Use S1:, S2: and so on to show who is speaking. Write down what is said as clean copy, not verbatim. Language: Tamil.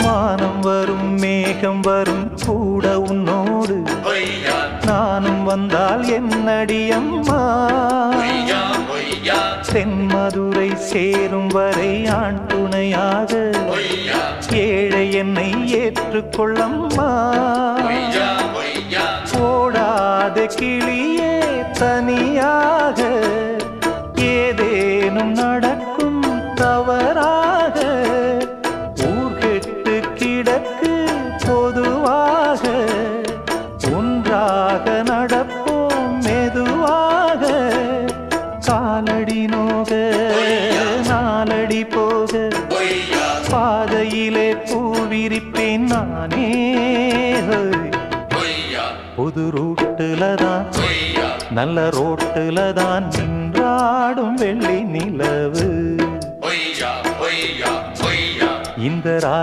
S1: வானம் வரும் மேகம் வரும் கூட உன்னோடு நானும் வந்தால் என்னடி அம்மா தென்மதுரை சேரும் வரை ஆண் துணையாக ஏழை என்னை ஏற்றுக்கொள்ளம்மா ஓடாத கிளியே தனியாக ஏதேனும் நடக்கும் தவறாக ஊர்கெட்டு கிடக்கு பொதுவாக ஒன்றாக நடப்போம் மெதுவாக காலடி நோக நாலடி போக பாதையிலே பூவிரிப்பேன் நானே புது ரூட்டுல தான் நல்ல ரோட்டுல தான் நின்றாடும் வெள்ளி நிலவு இந்த